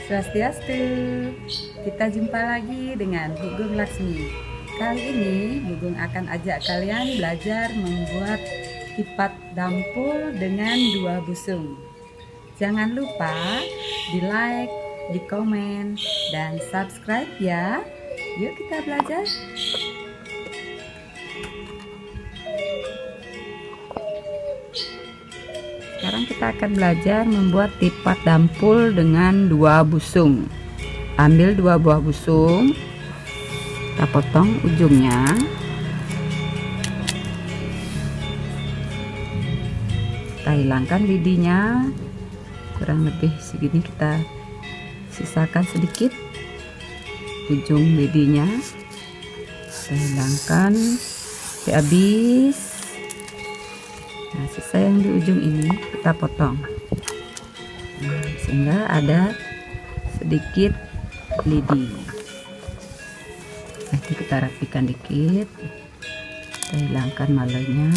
Swastiastu. Kita jumpa lagi dengan Gugung Laksmi. Kali ini Gugung akan ajak kalian belajar membuat lipat dampul dengan 2 busung. Jangan lupa di like, di komen, dan subscribe ya. Yuk kita belajar. Sekarang kita akan belajar membuat lipat dampul dengan 2 busung. Ambil 2 buah busung, kita potong ujungnya. Kita hilangkan lidinya, kurang lebih segini. Kita sisakan sedikit ujung lidinya, kita hilangkan sampai habis. Nah, sisa yang di ujung ini kita potong, sehingga ada sedikit lidi. Nanti kita rapikan dikit, kita hilangkan malainya.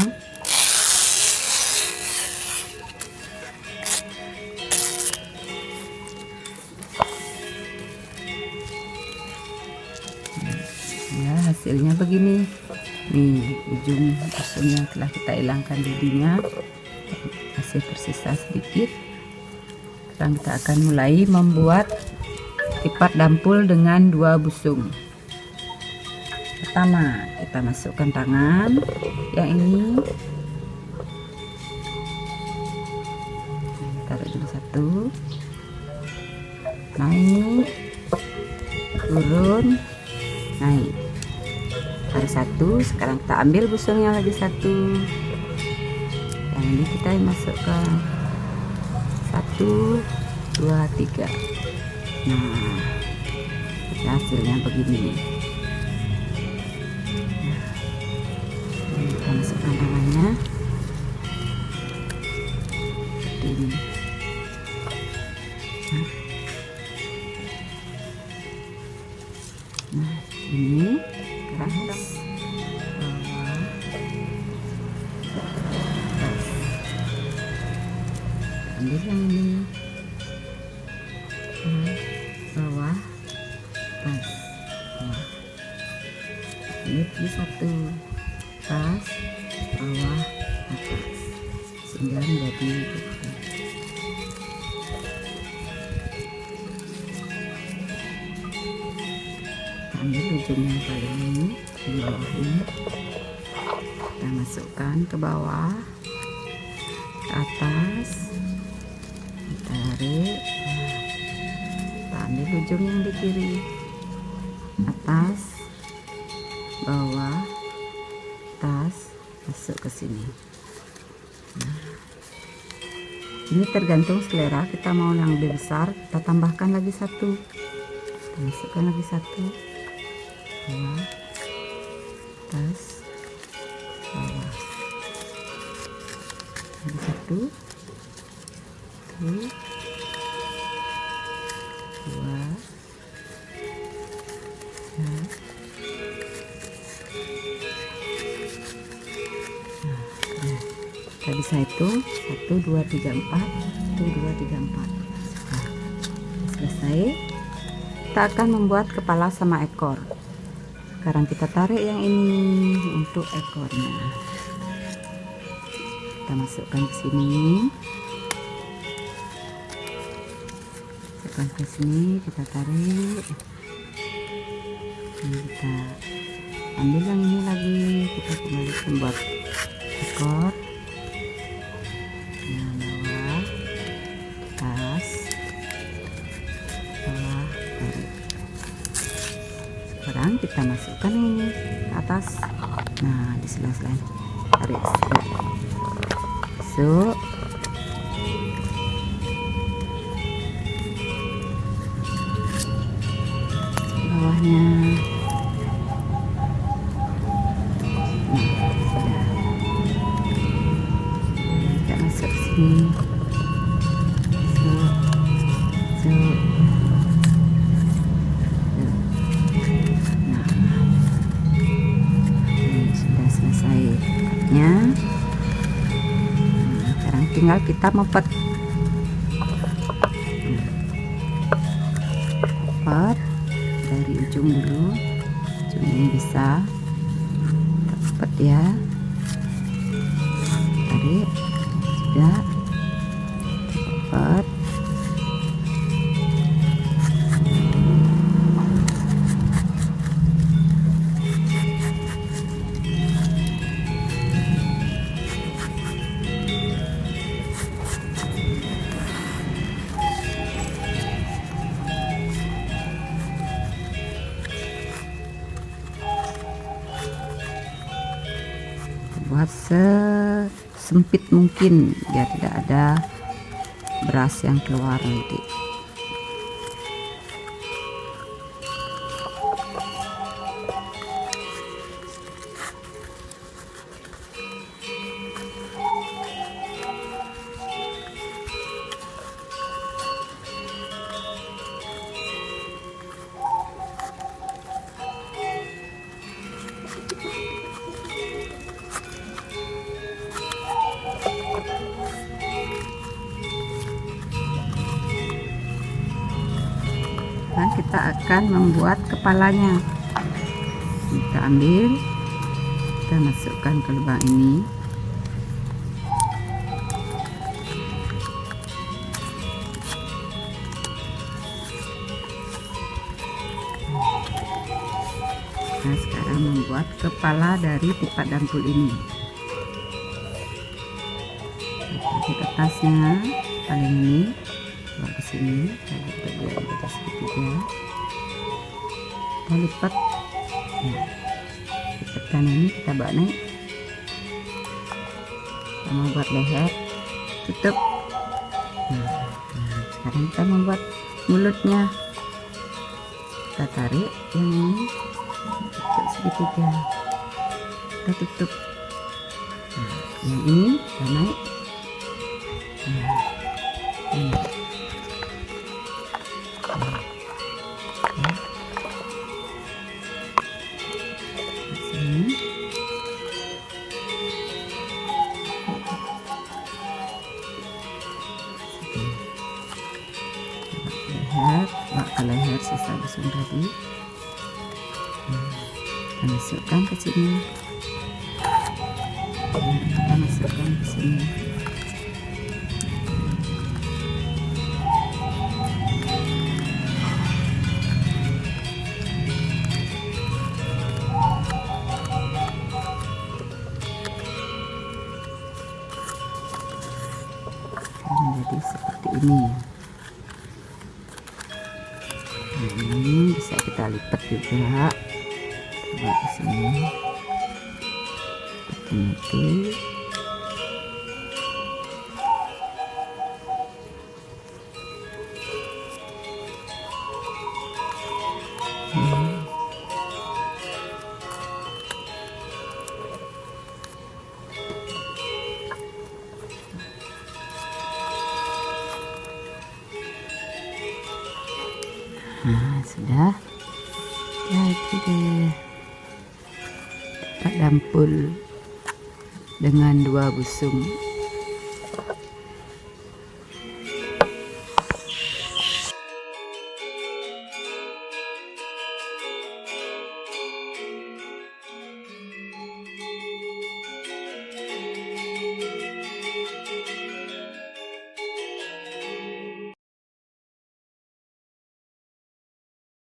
Ya, hasilnya begini. Nih, ujung busungnya telah kita hilangkan lidinya, masih tersisa sedikit. Sekarang kita akan mulai membuat lipat dampul dengan 2 busung. Pertama, kita masukkan tangan yang ini, taruh dulu 1, naik, turun, naik. Ada 1. Sekarang kita ambil busungnya lagi 1. Yang ini kita masukkan 1, 2, 3. Nah, hasilnya begini. Nah, kita masukkan tangannya seperti ini. Nah, ini keras, bawah, atas. Ambil yang ini, bawah, atas, bawah. Ini 1, atas, bawah, atas, sehingga menjadi ambil ujung yang paling ini, di bawah ini, kita masukkan ke bawah, ke atas, kita tarik, kita ambil ujung yang di kiri, atas, bawah, atas, masuk ke sini. Nah, ini tergantung selera, kita mau yang lebih besar, kita tambahkan lagi 1, kita masukkan lagi 1, bawah, atas, bawah. Ada 1, 2, 3. Kita bisa hitung 1, 2, 3, 4, 1, 2, 3, 4. Nah, selesai. Kita akan membuat kepala sama ekor. Sekarang kita tarik yang ini untuk ekornya. Kita masukkan ke sini. Masukkan ke sini, kita tarik. Ini kita ambil yang ini lagi, kita kembali membuat ekor. Nah, bawah, atas, bawah, tarik. Sekarang kita masukkan ini ke atas. Nah, di sela-sela tarik, masuk, bawahnya. Nah, sudah. Kita masuk sini, masuk. Nah, sekarang tinggal kita mepet. lipat dari ujung dulu. Ujung ini bisa lipat ya, tarik, sudah lipat. Buat sesempit mungkin biar tidak ada beras yang keluar nanti. Nah, kita akan membuat kepalanya. Kita ambil, kita masukkan ke lubang ini. Nah, sekarang membuat kepala dari tipat dangkul ini. Di atasnya paling ini bawa ke sini, kita buat di atas segitiga, kita lipat. Nah, lipatkan ini kita bawa naik. Kita membuat leher, tutup. Nah, sekarang kita membuat mulutnya. Kita tarik yang ini, tutup segitiga, kita tutup. Nah, yang ini kita naik. Nah, ini. Leher, bawa leher sisa busung tadi. Kita masukkan ke sini. Kita masukkan ke sini. Menjadi seperti ini. Nah, ini bisa kita lipat juga, coba ke sini seperti itu. Nah, sudah jadi deh tipat dampul dengan 2 busung.